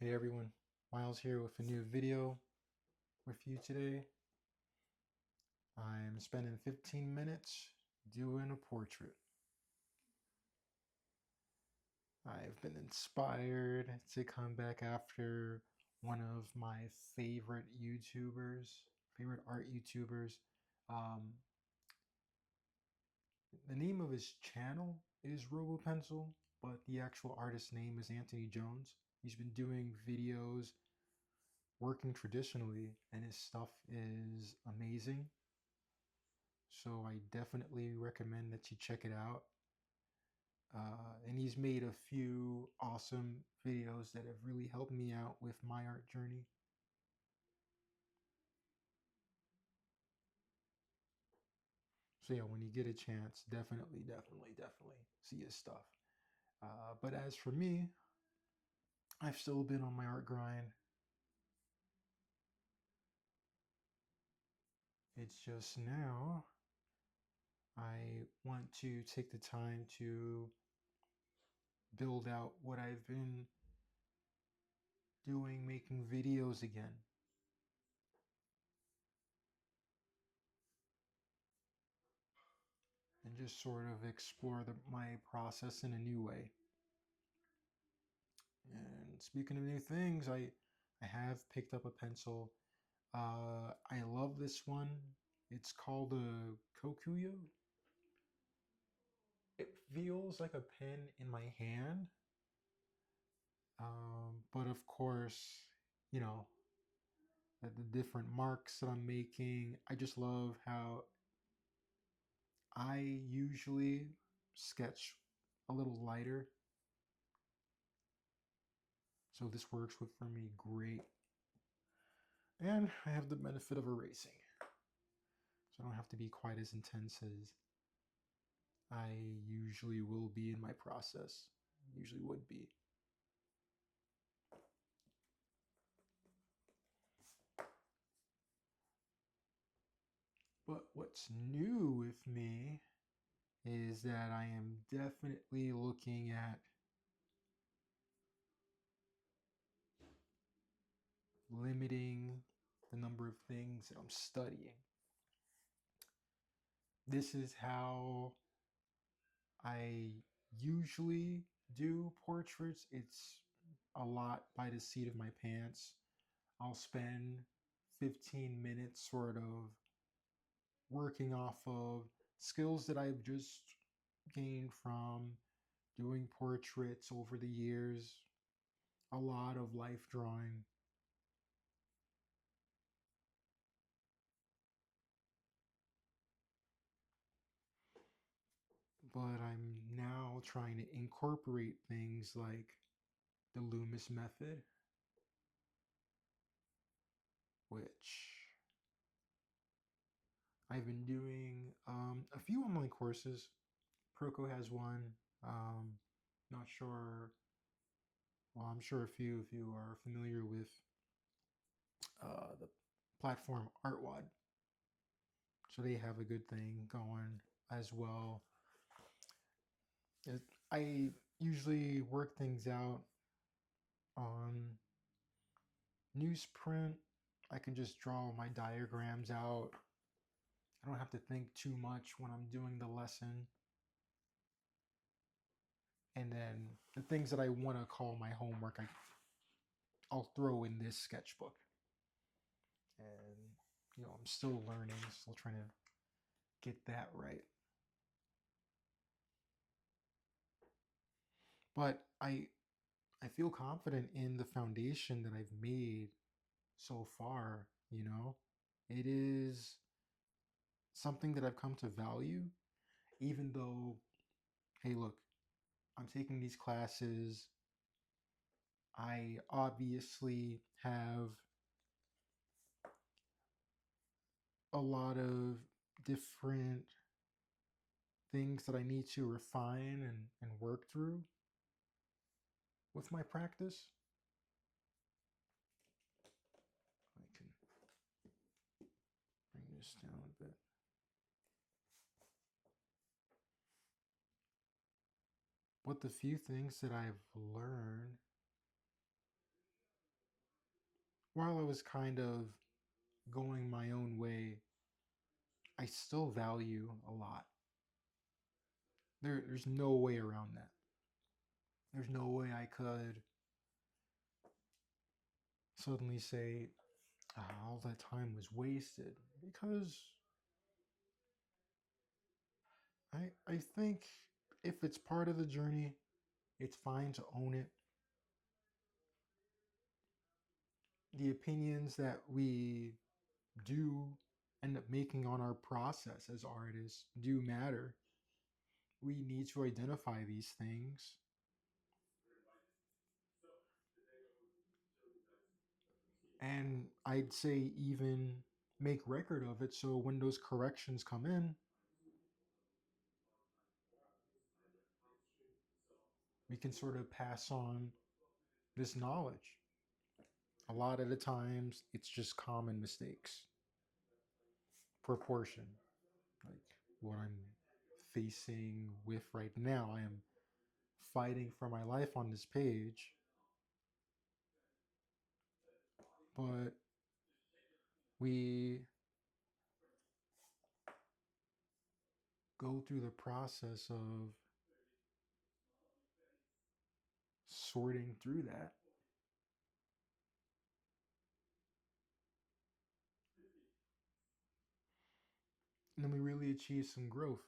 Hey everyone, Miles here with a new video with you today. I'm spending 15 minutes doing a portrait. I've been inspired to come back after one of my favorite art YouTubers. Um, the name of his channel is RoboPencil, but the actual artist's name is Anthony Jones. He's been doing videos working traditionally, and his stuff is amazing. So I definitely recommend that you check it out. And he's made a few awesome videos that have really helped me out with my art journey. So yeah, when you get a chance, definitely see his stuff. But as for me, I've still been on my art grind. It's just now I want to take the time to build out what I've been doing, making videos again. And just sort of explore my process in a new way. And speaking of new things, I have picked up a pencil. I love this one. It's called a Kokuyo. It feels like a pen in my hand, but of course, you know, the different marks that I'm making. I just love how I usually sketch a little lighter, so this works with for me great. And I have the benefit of erasing, so I don't have to be quite as intense as I usually will be in my process. Usually would be. But what's new with me is that I am definitely looking at limiting the number of things that I'm studying. This is how I usually do portraits. It's a lot by the seat of my pants. I'll spend 15 minutes sort of working off of skills that I've just gained from doing portraits over the years, a lot of life drawing. But I'm now trying to incorporate things like the Loomis method, which I've been doing a few online courses. Proko has one. Um, Not sure. Well, I'm sure a few of you are familiar with the platform Artwad. So they have a good thing going as well. It, I usually work things out on newsprint. I can just draw my diagrams out. I don't have to think too much when I'm doing the lesson. And then the things that I want to call my homework, I'll throw in this sketchbook. And, I'm still learning, still trying to get that right. But I feel confident in the foundation that I've made so far, you know? It is something that I've come to value, even though, hey, look, I'm taking these classes. I obviously have a lot of different things that I need to refine and work through with my practice. I can bring this down a bit. But the few things that I've learned while I was kind of going my own way, I still value a lot. There's no way around that. There's no way I could suddenly say, all that time was wasted, because I think if it's part of the journey, it's fine to own it. The opinions that we do end up making on our process as artists do matter. We need to identify these things, and I'd say even make record of it, so when those corrections come in, we can sort of pass on this knowledge. A lot of the times, it's just common mistakes. Proportion, like what I'm facing with right now. I am fighting for my life on this page, but we go through the process of sorting through that. And then we really achieve some growth.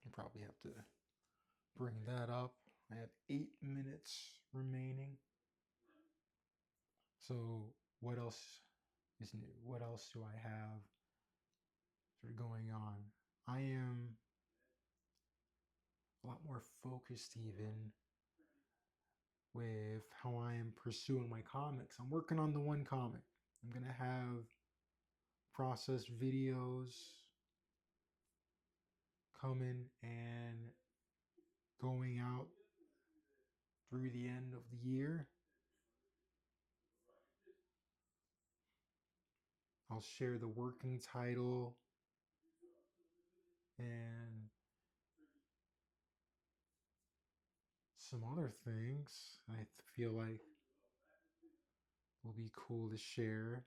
I probably have to bring that up. I have 8 minutes remaining. So, what else is new? What else do I have sort of going on? I am a lot more focused, even with how I am pursuing my comics. I'm working on the one comic. I'm going to have processed videos coming and going out through the end of the year. I'll share the working title and some other things I feel like will be cool to share.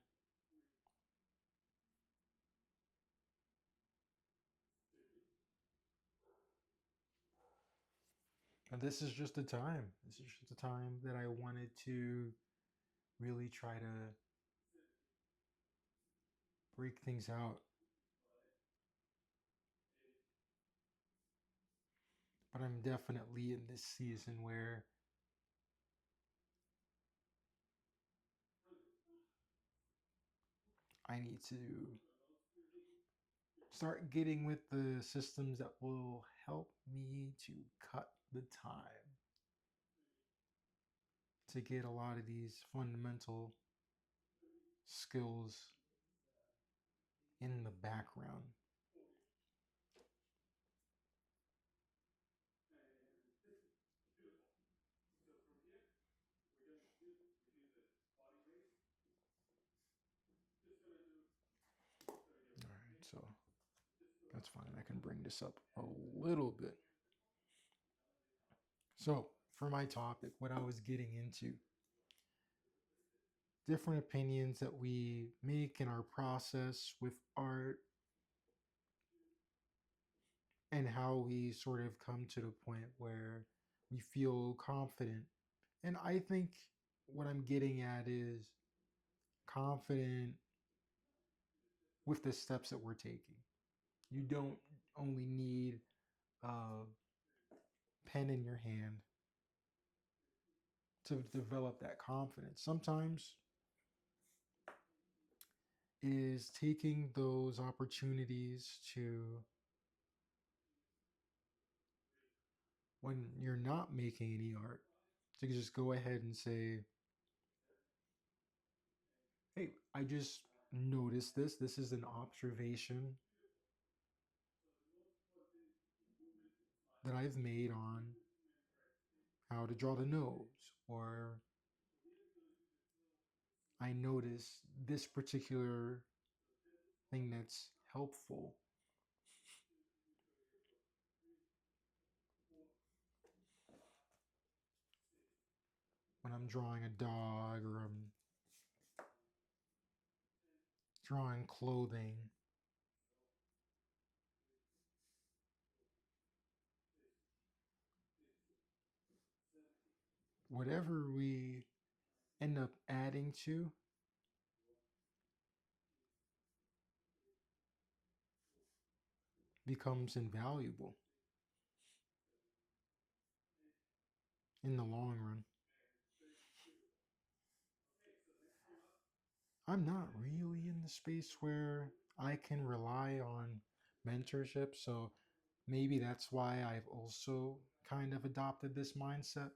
And this is just a time. This is just a time that I wanted to really try to break things out. But I'm definitely in this season where I need to start getting with the systems that will help me to cut the time to get a lot of these fundamental skills in the background. All right, so that's fine. I can bring this up a little bit. So, for my topic, what I was getting into, different opinions that we make in our process with art, and how we sort of come to the point where we feel confident. And I think what I'm getting at is confident with the steps that we're taking. You don't only need a pen in your hand to develop that confidence. Sometimes it is taking those opportunities to, when you're not making any art, to just go ahead and say, hey, I just noticed this. This is an observation that I've made on how to draw the nose, or I notice this particular thing that's helpful. I'm drawing a dog or I'm drawing clothing. Whatever we end up adding to becomes invaluable in the long run. I'm not really in the space where I can rely on mentorship, so maybe that's why I've also kind of adopted this mindset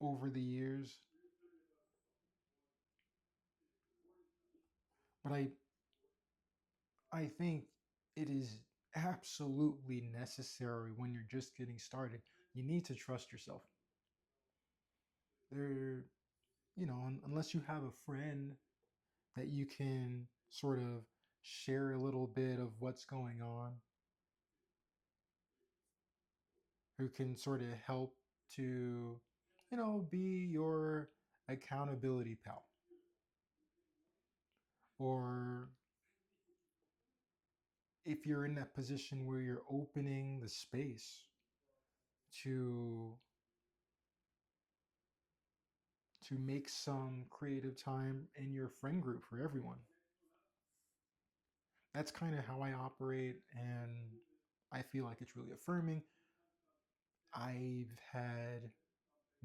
over the years. But I think it is absolutely necessary when you're just getting started. You need to trust yourself. There, unless you have a friend that you can sort of share a little bit of what's going on, who can sort of help to, be your accountability pal. Or if you're in that position where you're opening the space to make some creative time in your friend group for everyone. That's kind of how I operate, and I feel like it's really affirming. I've had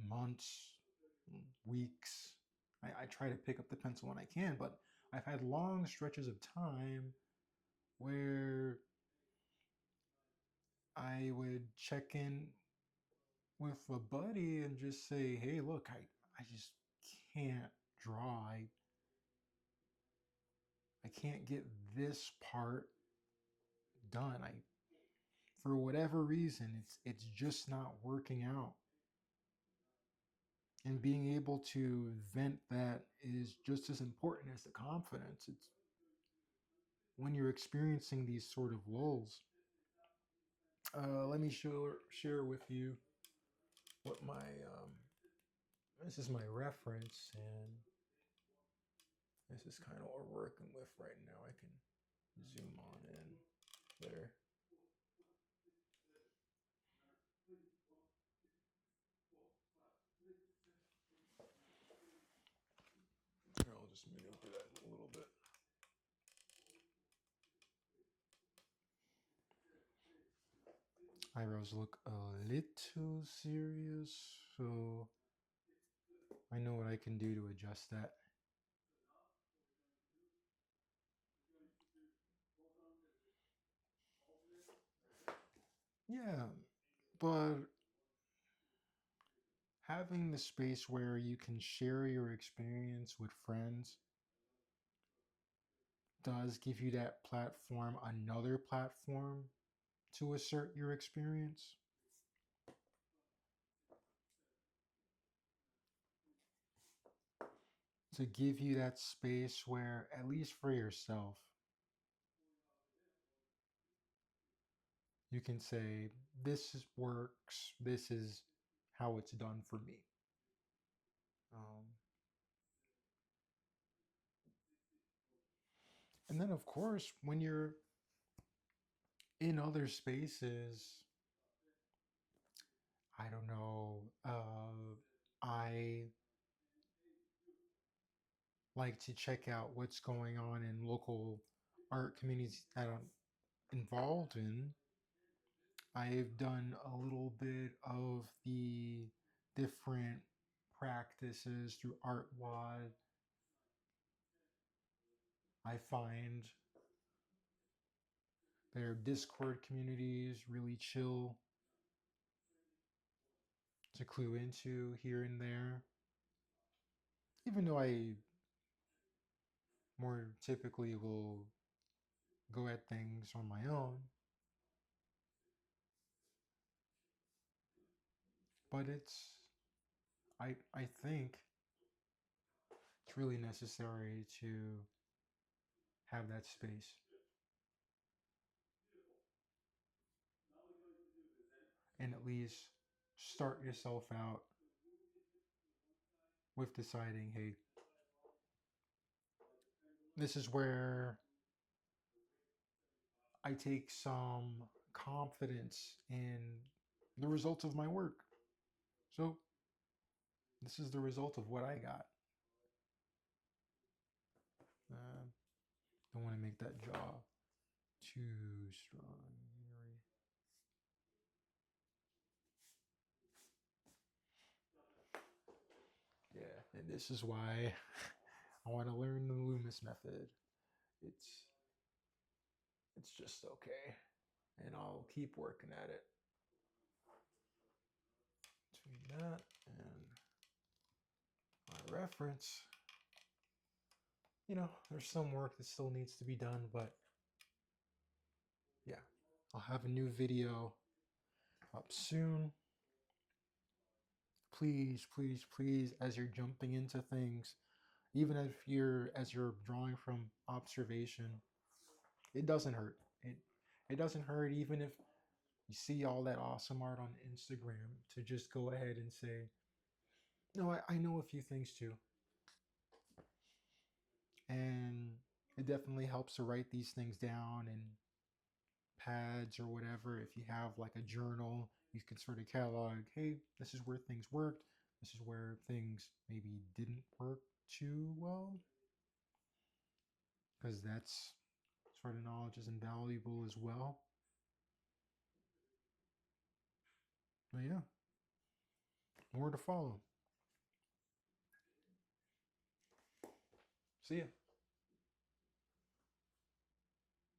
months, weeks. I try to pick up the pencil when I can, but I've had long stretches of time where I would check in with a buddy and just say, hey, look, I just can't draw. I can't get this part done. I For whatever reason, it's just not working out. And being able to vent that is just as important as the confidence. It's when you're experiencing these sort of lulls. Let me share with you what my this is my reference, and this is kind of what we're working with right now. I can zoom on in there. Here, I'll just maneuver that a little bit. Eyebrows look a little serious, so I know what I can do to adjust that. Yeah, but having the space where you can share your experience with friends does give you that platform, another platform to assert your experience. To give you that space where, at least for yourself, you can say, works, this is how it's done for me. Um, and then, of course, when you're in other spaces, I don't know, I like to check out what's going on in local art communities that I'm involved in. I've done a little bit of the different practices through ArtWad. I find their Discord communities really chill to clue into here and there. Even though I more typically will go at things on my own, but I think it's really necessary to have that space. and at least start yourself out with deciding, hey, this is where I take some confidence in the results of my work. So this is the result of what I got. Uh, don't want to make that jaw too strong. Yeah, and this is why I want to learn the Loomis method. It's it's just okay, and I'll keep working at it. Between that and my reference, there's some work that still needs to be done, but yeah, I'll have a new video up soon. Please, please, please, as you're jumping into things, even if you're drawing from observation, it doesn't hurt. It doesn't hurt even if you see all that awesome art on Instagram to just go ahead and say, no, I know a few things too. And it definitely helps to write these things down in pads or whatever. If you have like a journal, you can sort of catalog, hey, this is where things worked. This is where things maybe didn't work too well. Because that's sort of knowledge is invaluable as well. But yeah, more to follow. See ya.